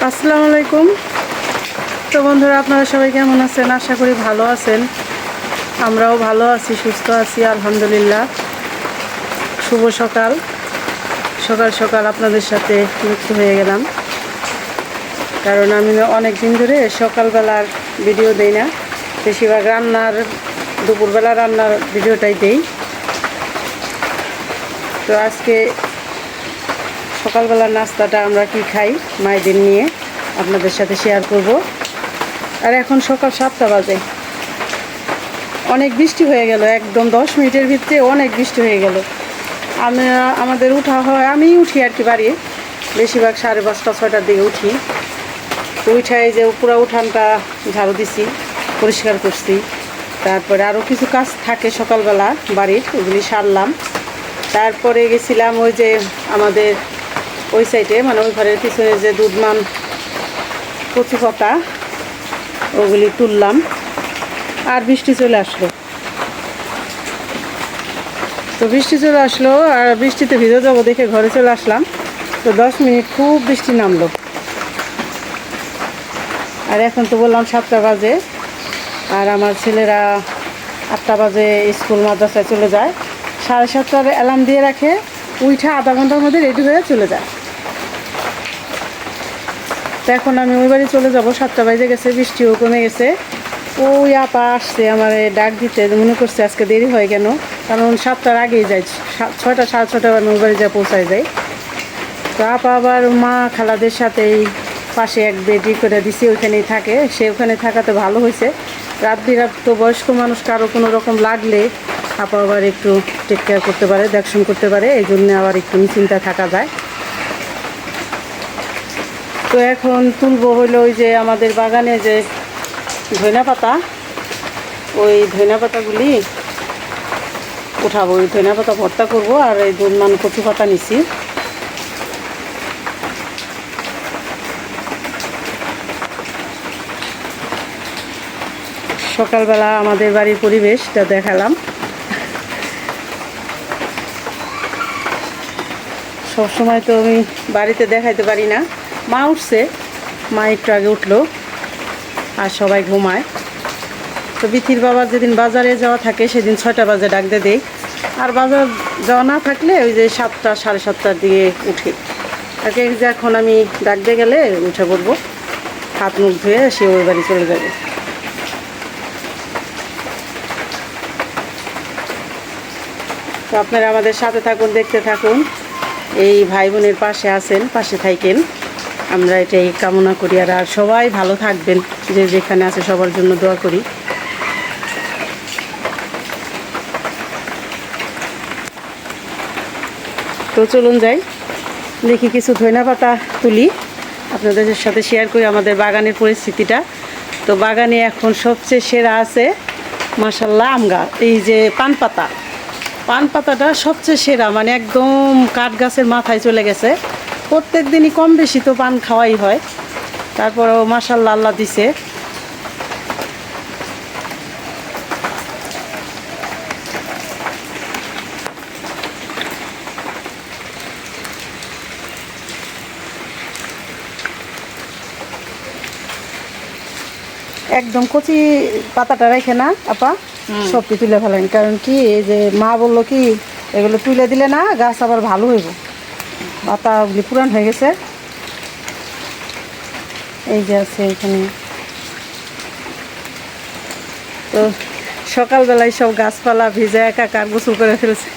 আসসালামু আলাইকুম। তো বন্ধুরা, আপনারা সবাই কেমন আছেন? আশা করি ভালো আছেন। আমরাও ভালো আছি, সুস্থ আছি আলহামদুলিল্লাহ। শুভ সকাল। সকাল সকাল আপনাদের সাথে যুক্ত হয়ে গেলাম, কারণ আমি অনেক দিন ধরে সকালবেলার ভিডিও দেই না। বেশিরভাগ রান্নার, দুপুরবেলা রান্নার ভিডিওটাই দেই। তো আজকে সকালবেলার নাস্তাটা আমরা কি খাই মায়েদের নিয়ে আপনাদের সাথে শেয়ার করব। আর এখন সকাল 7টা বাজে। অনেক বৃষ্টি হয়ে গেল, একদম 10 মিনিটের ভিতরে অনেক বৃষ্টি হয়ে গেল। আমাদের উঠা হয়, আমি উঠি আর কি বাড়ি বেশিরভাগ 5:30 6টার দিকে উঠি। তো উঠাই যে পুরো উঠানটা ঝাড়ু দিছি, পরিষ্কার করছি। তারপরে আরও কিছু কাজ থাকে সকালবেলা বাড়ির, ওগুলি সারলাম। তারপরে গেছিলাম ওই যে আমাদের ওই সাইডে, মানে ওই ঘরের পিছনে যে দুধমান কচু পাতা, ওগুলি তুললাম। আর বৃষ্টি চলে আসলো। তো বৃষ্টি চলে আসলো, আর বৃষ্টিতে ভিজে যাবো দেখে ঘরে চলে আসলাম। তো 10 মিনিট খুব বৃষ্টি নামলো। আর এখন তো বললাম 7টা বাজে, আর আমার ছেলেরা 8টা বাজে স্কুল মাদ্রাসায় চলে যায়। 7:30টার অ্যালার্ম দিয়ে রাখে, উঠে আধা ঘন্টার মধ্যে রেডি হয়ে চলে যায়। তো এখন আমি ওই বাড়ি চলে যাব। 7টা বাজে গেছে, বৃষ্টিও কমে গেছে। ওই আপা আসছে আমার ডাক দিতে, মনে করছে আজকে দেরি হয় কেন, কারণ 7টার আগেই যাই। 6টা 6:30 আমি ওই বাড়ি যা পৌঁছায় যাই। তো আপা আবার মা খালাদের সাথেই পাশে এক বেডি করে দিছি, ওইখানেই থাকে। সে ওখানে থাকাতে ভালো হয়েছে। রাত বিরাত তো বয়স্ক মানুষ কারো কোনো রকম লাগলে আপা আবার একটু টেক কেয়ার করতে পারে, দেখশন করতে পারে, এই জন্য আবার একটু নিশ্চিন্তায় থাকা যায়। তো এখন তুলবো হইলো ওই যে আমাদের বাগানে যে ধইনা পাতা, ওই ধইনা পাতাগুলি উঠাবো। ওই ধইনা পাতা ভর্তা করবো। আর এই দুধমান কচু পাতা নিছি। সকালবেলা আমাদের বাড়ির পরিবেশটা দেখালাম। সবসময় তো আমি বাড়িতে দেখাইতে পারি না। মা উঠছে, মা একটু আগে উঠলো, আর সবাই ঘুমায়। তো বিথির বাবার যেদিন বাজারে যাওয়া থাকে সেদিন 6টা বাজে ডাক দিয়ে দেই। আর বাজার যাওয়া না থাকলে ওই যে 7টা 7:30টার দিকে উঠি আর কি। যে এখন আমি ডাক দিয়ে গেলে উঠে পড়বো, হাত মুখ ধুয়ে সে ওই বাড়ি চলে যাবে। তো আপনারা আমাদের সাথে থাকুন, দেখতে থাকুন। এই ভাই বোনের পাশে আছেন, পাশে থাকেন, আমরা এটাই কামনা করি। আর সবাই ভালো থাকবেন, যে যেখানে আছে সবার জন্য দোয়া করি। তো চলুন যাই, দেখি কিছু ধইনা পাতা তুলি, আপনাদের সাথে শেয়ার করি আমাদের বাগানের পরিস্থিতিটা। তো বাগানে এখন সবচেয়ে সেরা আছে মাশাল্লাহ আম গাছ। এই যে পান পাতাটা সবচেয়ে সেরা, মানে একদম কাঠ গাছের মাথায় চলে গেছে। প্রত্যেক দিনই কম বেশি তো পান খাওয়াই হয়, তারপরেও মাশাল্লাহ আল্লাহ দিছে। একদম কচি পাতাটা রেখে না আপা, সবটি তুলে ফেলেন। কারণ কি, এই যে মা বললো কি, এগুলো তুলে দিলে না গাছ আবার ভালো হইব। পাতাগুলি পুরান হয়ে গেছে। এই যে আছে এখানে। তো সকালবেলায় সব গাছপালা ভিজে একাকার গোসল করে ফেলছে।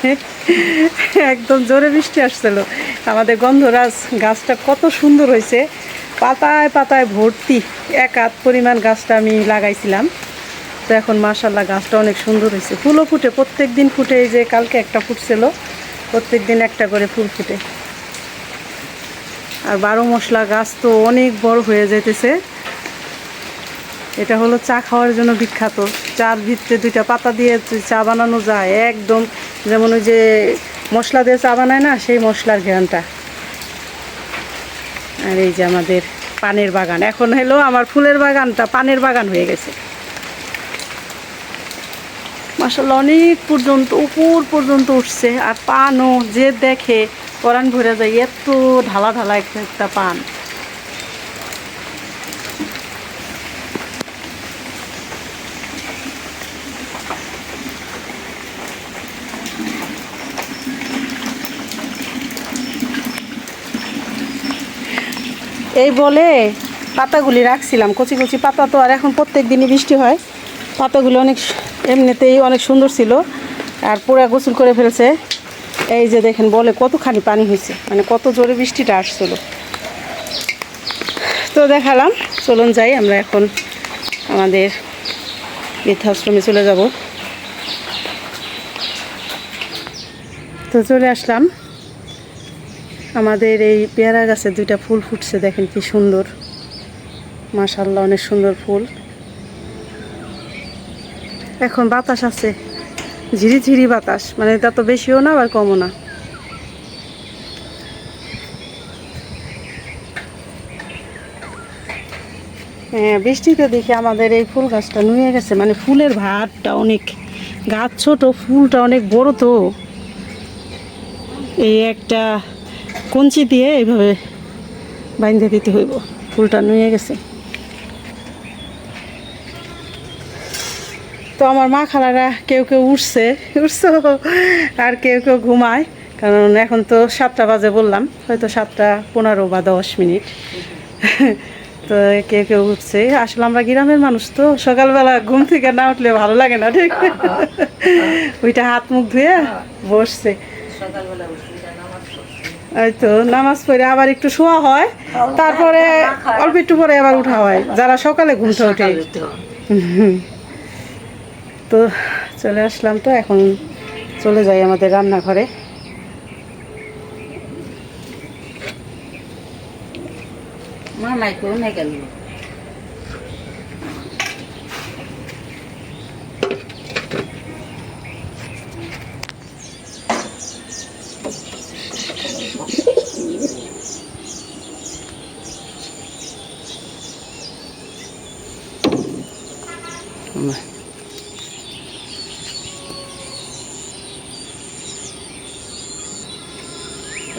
একদম জোরে বৃষ্টি আসছিল। আমাদের গন্ধরাজ গাছটা কত সুন্দর হয়েছে, পাতায় পাতায় ভর্তি। 1 হাত পরিমাণ গাছটা আমি লাগাইছিলাম। তো এখন মাশাল্লাহ গাছটা অনেক সুন্দর হয়েছে, ফুলও ফুটে, প্রত্যেক দিন ফুটে। এই যে কালকে একটা ফুটছিল, প্রত্যেক দিন একটা করে ফুল ফুটে। আর 12 মশলা গাছ তো অনেক বড় হয়ে যাইতেছে। এটা হলো চা খাওয়ার জন্য বিখ্যাত। চার ভিতরে 2টা পাতা দিয়ে চা বানানো যায়, একদম যেমন ওই যে মশলা দিয়ে চা বানায় না, সেই মশলার ঘ্রাণটা। আর এই যে আমাদের পানের বাগান, এখন হলো আমার ফুলের বাগানটা পানের বাগান হয়ে গেছে মাশাআল্লাহ। অনেক পর্যন্ত উপর পর্যন্ত উঠছে। আর পানও যে দেখে পরাণ ভরে যায়, এত ঢালা ঢালা একটা পান। এই বলে পাতাগুলি রাখছিলাম, কচি কচি পাতা তো, আর এখন প্রত্যেক দিনই বৃষ্টি হয়, পাতাগুলো অনেক এমনিতেই অনেক সুন্দর ছিল, আর পুরা গোসল করে ফেলছে। এই যে দেখেন বলে কতখানি পানি হয়েছে, মানে কত জোরে বৃষ্টিটা আসছিল। তো দেখালাম, চলুন যাই আমরা এখন আমাদের বৃদ্ধাশ্রমে চলে যাব। তো চলে আসলাম, আমাদের এই পেয়ারা গাছে 2টা ফুল ফুটছে, দেখেন কি সুন্দর, মাশাআল্লাহ অনেক সুন্দর ফুল। এখন বাতাস আছে, ঝিরি ঝিরি বাতাস, মানে তা তো বেশিও না আবার কমও না। হ্যাঁ, বৃষ্টিতে দেখি আমাদের এই ফুল গাছটা নুয়ে গেছে, মানে ফুলের ভারটা অনেক, গাছ ছোট ফুলটা অনেক বড়, তো এই একটা কঞ্চি দিয়ে এইভাবে বাইন্ধে দিতে হইব, ফুলটা নুয়ে গেছে। তো আমার মা খালারা কেউ কেউ উঠছে, আর কেউ কেউ ঘুমায়, কারণ এখন তো 7টা বাজে, বললাম হয়তো 7:15 বা 10 মিনিট। তো কেউ কেউ উঠছে, আসলে আমরা গ্রামের মানুষ তো, সকালবেলা ঘুম থেকে না উঠলে ভালো লাগে না, ঠিক ওইটা হাত মুখ ধুয়ে বসছে, এই তো নামাজ পড়ে আবার একটু শোয়া হয়, তারপরে অল্প একটু পরে আবার উঠা হয়, যারা সকালে ঘুমতে ওঠে। তো চলে আসলাম, তো এখন চলে যাই আমাদের রান্নাঘরে।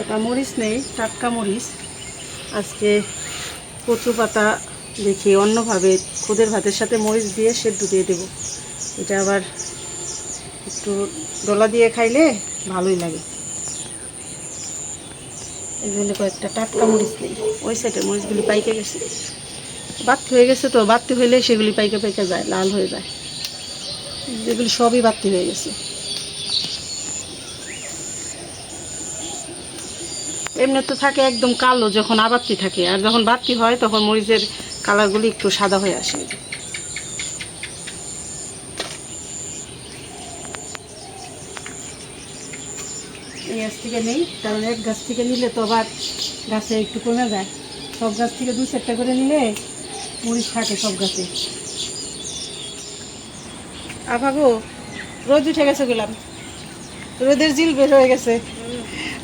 এটা মরিচ নেই, টাটকা মরিচ, আজকে কচু পাতা দেখি অন্যভাবে খুদের ভাতের সাথে মরিচ দিয়ে সেদ্ধ দিয়ে দেবো, এটা আবার একটু ডলা দিয়ে খাইলে ভালোই লাগে। এই জন্য কয়েকটা টাটকা মরিচ নেই, ওই সাইডের মরিচগুলি পাইকে গেছে, বাড়তি হয়ে গেছে, তো বাড়তি হইলে সেগুলি পাইকে পাইকে যায়, লাল হয়ে যায়, যেগুলি সবই বাড়তি হয়ে গেছে। এমনি তো থাকে একদম কালো যখন আবাত্তি থাকে, আর যখন বাত্তি হয় তখন মরিচের কালারগুলি একটু সাদা হয়ে আসে। এই গাছ থেকে নেই, কারণ এক গাছ থেকে নিলে তো আবার গাছে একটু কমে যায়, সব গাছ থেকে 2-4টা করে নিলে মরিচ থাকে সব গাছে। আভাগো রোদ উঠে গেছে, গেলাম রোদের জিল বের হয়ে গেছে,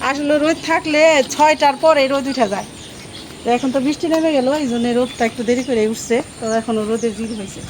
আসলে রোদ থাকলে 6টার পরে রোদ উঠে যায়, তো এখন তো বৃষ্টি নেমে গেল, এই জন্য রোদটা একটু দেরি করে উঠছে, তো এখনো রোদের জিল হয়েছে।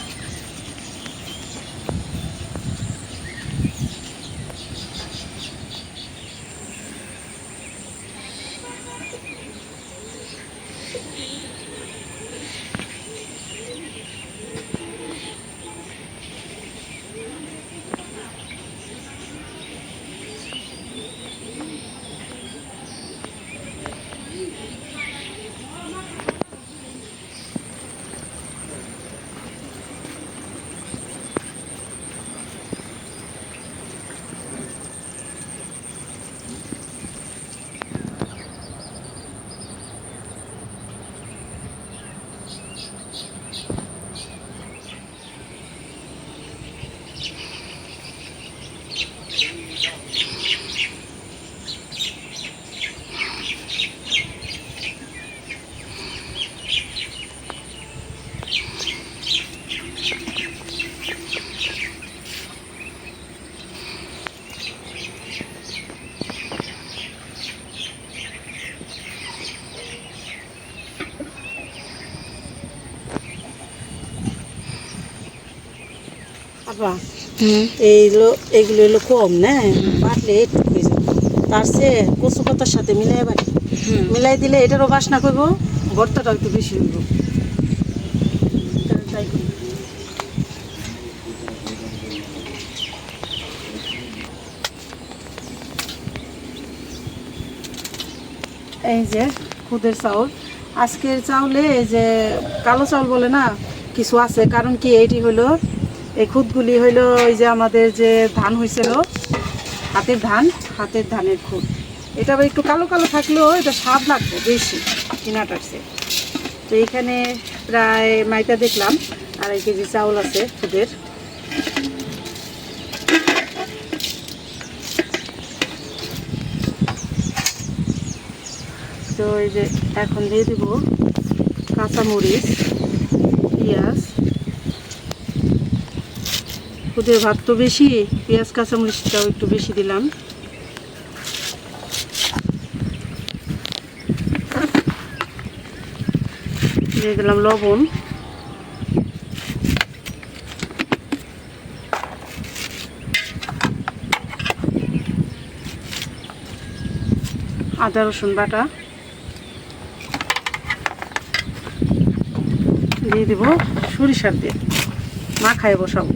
আপা এইগুলো হলো কম না, বাটলে একটু হয়ে যাবে, তার চেয়ে কচু পাতার সাথে মিলাই বাটি, মিলাই দিলে এটারও বাসনা করবো, ভর্তাটাও একটু বেশি হইব। এই যে খুদের চাউল, আজকের চাউলে এই যে কালো চাউল বলে না কিছু আছে, কারণ কি এইটি হলো এই খুদগুলি হইলো ওই যে আমাদের যে ধান হয়েছিল হাতের ধানের খুদ। এটা আবার একটু কালো কালো থাকলেও এটা স্বাদ লাগবে বেশি কিনাটার চেয়ে। তো এখানে প্রায় মাইটা দেখলাম 2.5 কেজি চাউল আছে খুদের। তো এই যে এখন দিয়ে দিব কাঁচামরিচ, পেঁয়াজ। খুদের ভাত তো বেশি, পেঁয়াজ কাঁচামরিচটাও একটু বেশি দিলাম। দিয়ে দিলাম লবণ, আদা রসুন বাটা, দিয়ে দিব সরিষার তেল, মাখায় বসাবো।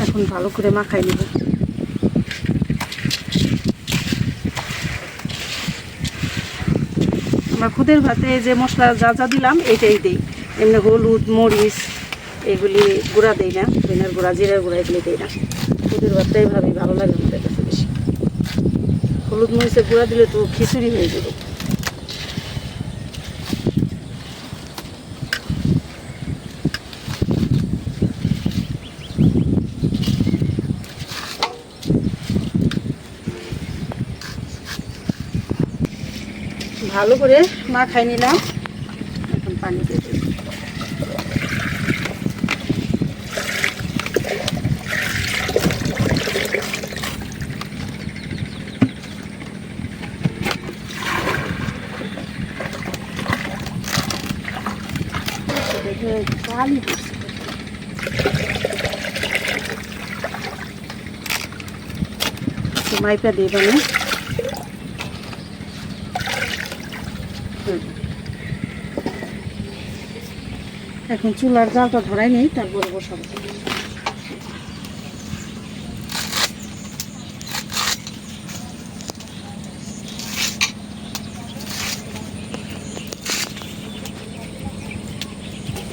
এখন ভালো করে মাখাই নেব। আমরা খুদের ভাতে যে মশলা যা যা দিলাম এটাই দিই, এমনি হলুদ মরিচ এগুলি গুঁড়া দেই না, ধনের গুঁড়া জিরার গুঁড়া এগুলি দিই না। খুদের ভাতটা এইভাবেই ভালো লাগে আমাদের কাছে বেশি। হলুদ মরিচের গুঁড়া দিলে তো খিচুড়ি হয়ে যাবে। ভালো করে মাখাই নিলাম, এখন পানি দিয়ে দিই। মাইপা দিয়ে বানি এখন চুলার জালটা ধরাই নেই, তারপরে বসাবো।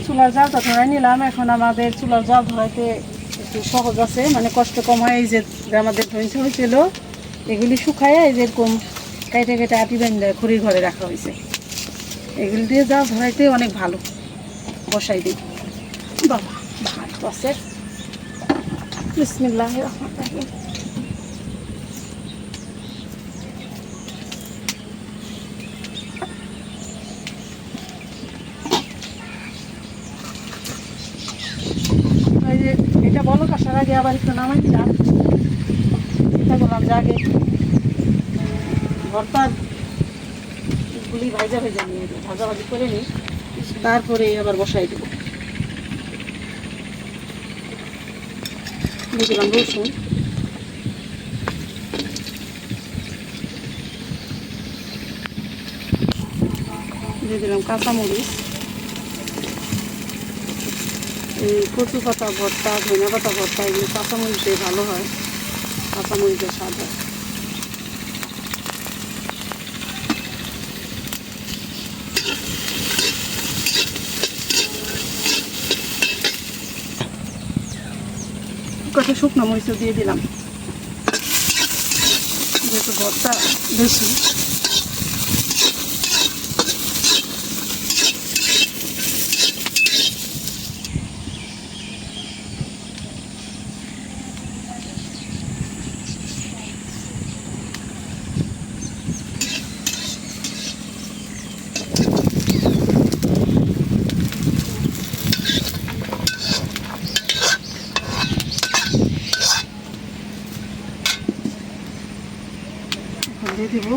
চুলার জালটা ধরাই নিলাম। এখন আমাদের চুলার জাল ধরাইতে একটু সহজ আছে, মানে কষ্ট কম হয়। এই যে আমাদের ধৈর্য হয়েছিল এগুলি শুকায় এই যেরকম কেটে কেটে আটি বেঁধে খড়ির ঘরে রাখা হয়েছে, এগুলি দিয়ে জাল ধরাইতে অনেক ভালো। বসাই দিই। বাবা ভাত আছে, বিসমিল্লাহির রহমানির রহিম। এটা বলক আসার আগে আবার একটু নামাই দিলাম, চিন্তা করলাম যে আগে ভর্তার গুলি ভাজা ভেজা নিয়ে দিই, ভাজাভাজি করে নিই, তারপরে আবার বসাই দেবো। দিয়ে দিলাম রসুন, দিয়ে দিলাম কাঁচামরিচ। এই কচু পাতা ভর্তা, ধনিয়া পাতা ভর্তা এগুলো কাঁচামরিচ দিয়ে ভালো হয়, কাঁচামরিচের স্বাদ হয়। কত শুকনো মরিচও দিয়ে দিলাম, যেহেতু ভর্তা বেশি। দিয়ে দিব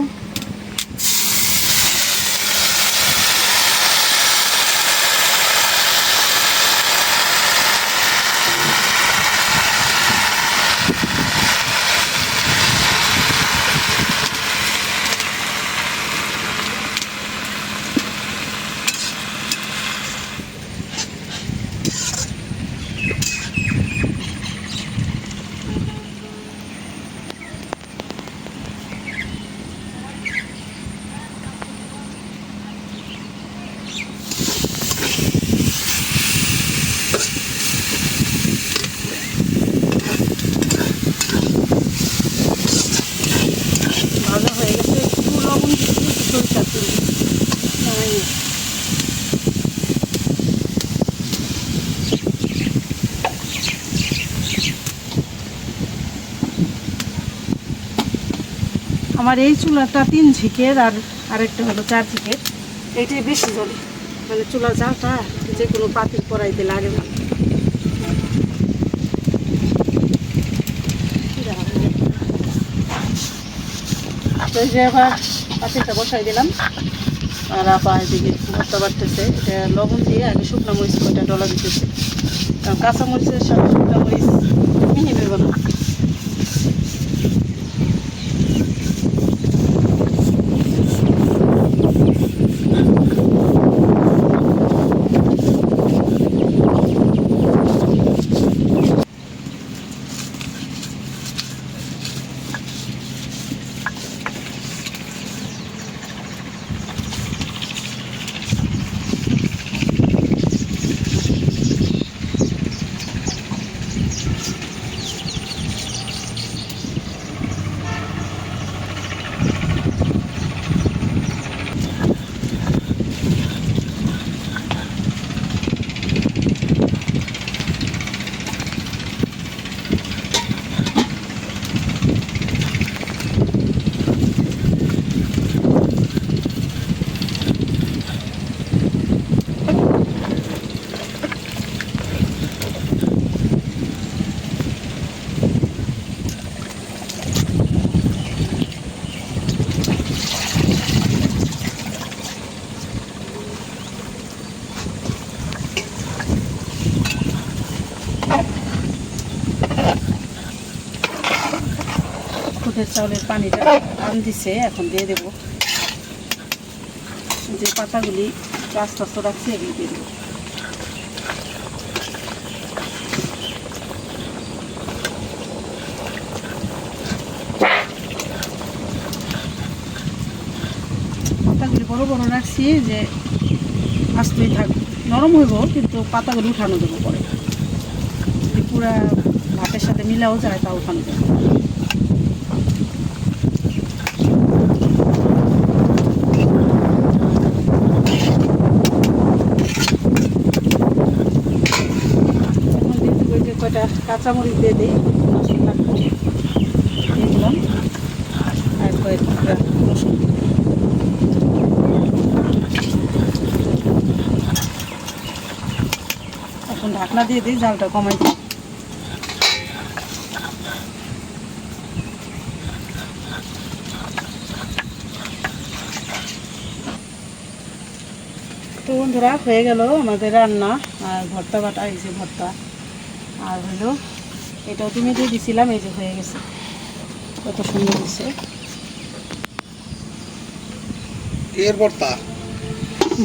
আমার এই চুলাটা 3 ঝিকের আর আরেকটা হলো 4 ঝিকের, এইটাই বেশি জ্বলে, মানে চুলার জালটা যে কোনো পাতিল কড়াইতে লাগে না। এই যে আবার পাতিলটা বসাই দিলাম, আর আপা এদিকে ভর্তা বাড়তেছে। এটা লবণ দিয়ে আগে শুকনো মরিচ কয়টা ডলা দিতেছে, কারণ কাঁচা মরিচের সাথে শুকনো মরিচ মিহি দেবো না। খুদের চাউলের পানিটা টান দিছে, এখন দিয়ে দেবো যে পাতাগুলি আস্তে আস্তে রাখছি, এগুলি দিয়ে দেবো। পাতাগুলি বড় বড় রাখছি যে আস্তেই থাকবে, নরম হইব কিন্তু পাতাগুলি উঠানো দেবো পরে, যদি পুরা ভাতের সাথে মিলাও যায় তা উঠানো দেবো। কয়টা কাঁচামরিচ দিয়ে দিই, দিয়ে দিলাম, আর কয়েকটা রসুন। এখন ঢাকনা দিয়ে দিই, জালটা কমাই দিই। তো বন্ধুরা হয়ে গেল আমাদের রান্না, আর ভর্তা বাটা, এই যে ভর্তা, আর হলো এটাও তুমি দিয়ে দিছিলাম, এই যে হয়ে গেছে, কত সুন্দর হয়েছে। এর ভর্তা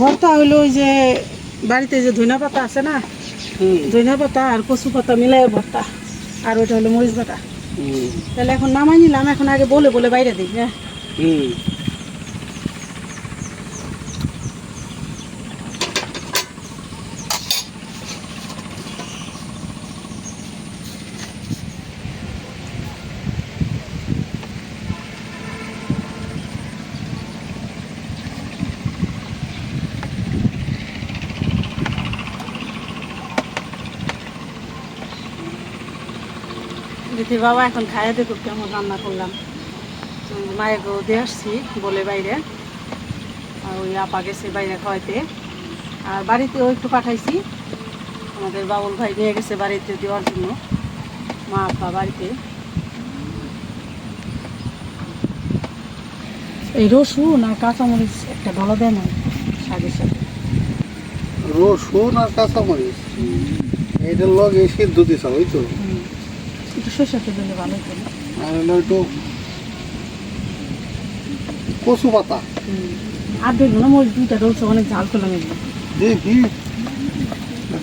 ভর্তা হলো ওই যে বাড়িতে যে ধনিয়া পাতা আছে না, ধনিয়া পাতা আর কচু পাতা মিলাই ভর্তা, আর ওইটা হলো মরিচ বাটা। তাহলে এখন নামাই নিলাম, এখন আগে বলে বলে বাইরে দিই। হ্যাঁ দিদি বাবা এখন খাইয়ে দেখো কেমন রান্না করলাম। মায়ের গো দিয়ে আসছি বলে বাইরে, আর ওই আপা গেছে বাইরে খাওয়াইতে, আর বাড়িতেও একটু পাঠাইছি, আমাদের বাবুল ভাই নিয়ে গেছে বাড়িতে দেওয়ার জন্য, মা আপা বাড়িতে। এই রসুন আর কাঁচামরিচ একটা ঢলা দেয় না শাকের সাথে, রসুন আর কাঁচামরিচ এইটার লগে সিদ্ধ দিছ, ওই তো একটু সরষের তেল দিলে ভালো হতো না, আর হলো একটু কচু পাতা আর দেখবো না মরিচ দুইটা ডলছে, অনেক ঝাল করলাম একদম। দেখি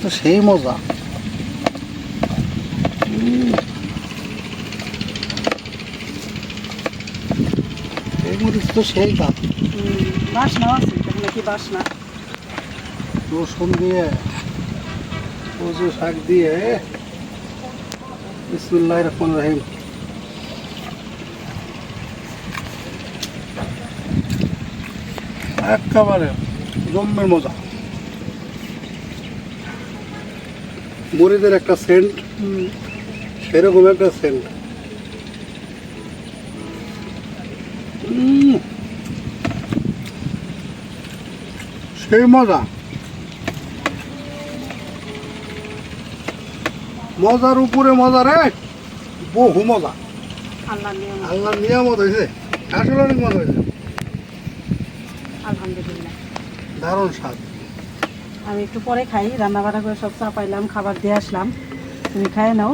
তো সেই মজা। এই মরিচ তো সেই দাম, বাসনাও আছে, তাহলে কি বাসনা। রসুন দিয়ে কচু শাক দিয়ে, বিসমিল্লাহির রহমানির রহিম। একেবারে জম্মের মজা। মরিচের একটা সেন্ট, সেরকম একটা সেন্ট। সেই মজা, মজার উপরে মজা রে, বহু মজা। আল্লাহ নিয়ম। আল্লাহ নিয়ামত হয়েছে, আসলে অনেক মজা হয়েছে, আলহামদুলিল্লাহ। দারুণ স্বাদ। আমি একটু পরে খাই, রান্না বান্না করে সব চা পাইলাম, খাবার দিয়ে আসলাম, তুমি খায় নাও।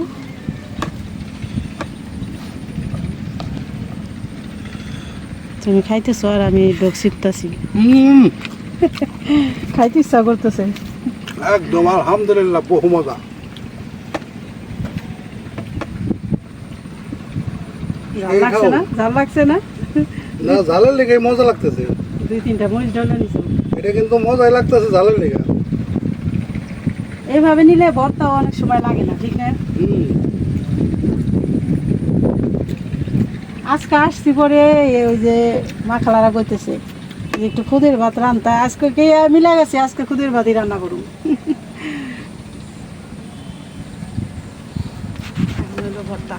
তুমি খাইতেছো আর আমি ডোক শিখতেছি, খাইতে ইচ্ছা করতেছে। একদম আলহামদুলিল্লাহ, বহু মজা। জাল লাগছে না? জাল লাগছে না? না, ঝালের লেগে মজা লাগতেছে। 2-3টা মরিচ ডলে নিছো। এটা কিন্তু মজাই লাগতেছে ঝালের লেগে। এইভাবে নিলে ভর্তাও অনেক সময় লাগে না, ঠিক না? আজকে আসছি পরে ওই যে মা খালারা কইতেছে যে একটু খুদের ভাত রান্তা, আজকে কে মিলা গেছে, আজকে খুদের ভাতই রান্না করুন। এখন হলো ভর্তা,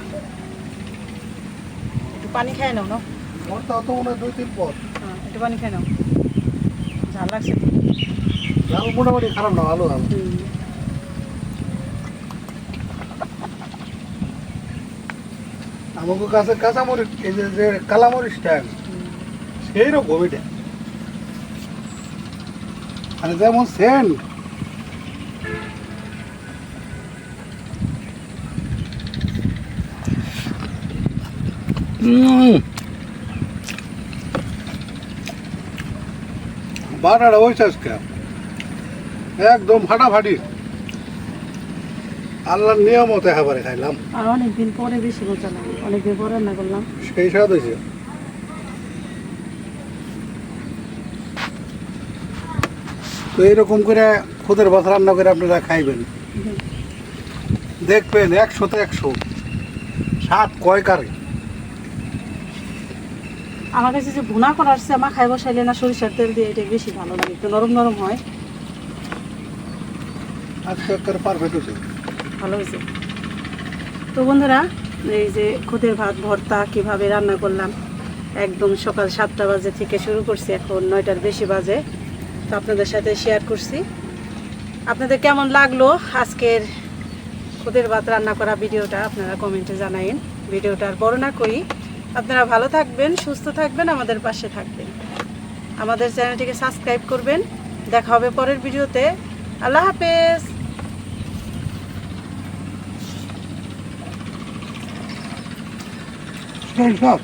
একটু পানি খাই নাও না? ভর্তা তো মনে হয় 2-3 পদ। হ্যাঁ, একটু পানি খাই নাও, ঝাল লাগছে তো। ঝাল মোটামুটি খারাপ না, ভালো ভালো। আমাকে কাছে কাঁচামরিচ, এই যে কালামরিচটা সেই রকম এটা, মানে যেমন সেন্ট। বাটাটা ওই আজকে একদম ফাটাফাটি, আল্লাহর নিয়মতে খাবারে খাইলাম, আর অনেকদিন পরে বেশি মজা লাগে, অনেকদিন পরে রান্না করলাম। সেই স্বাদ হয়েছে। তো এইরকম করে খুদের ভাত রান্না করে আপনারা খাইবেন, দেখবেন 100-তে 100 স্বাদ কয় কারে। আমার কাছে যে ভুনা করার চেয়ে আমার খাই বসাইলে না সরিষার তেল দিয়ে, এটা বেশি ভালো লাগে, একটু নরম নরম হয়। আজকে পারফেক্ট হয়েছে। ভালো হয়েছে। তো বন্ধুরা, এই যে খুদের ভাত ভর্তা কিভাবে রান্না করলাম, একদম সকাল 7টা বাজে থেকে শুরু করছি, এখন 9টার বেশি বাজে। তো আপনাদের সাথে শেয়ার করছি। আপনাদের কেমন লাগলো আজকের খুদের ভাত রান্না করা ভিডিওটা, আপনারা কমেন্টে জানাইন। ভিডিওটা আর বড় না করি, আপনারা ভালো থাকবেন, সুস্থ থাকবেন, আমাদের পাশে থাকবেন, আমাদের চ্যানেলটিকে সাবস্ক্রাইব করবেন। দেখা হবে পরের ভিডিওতে। আল্লাহ হাফেজ। সেই সব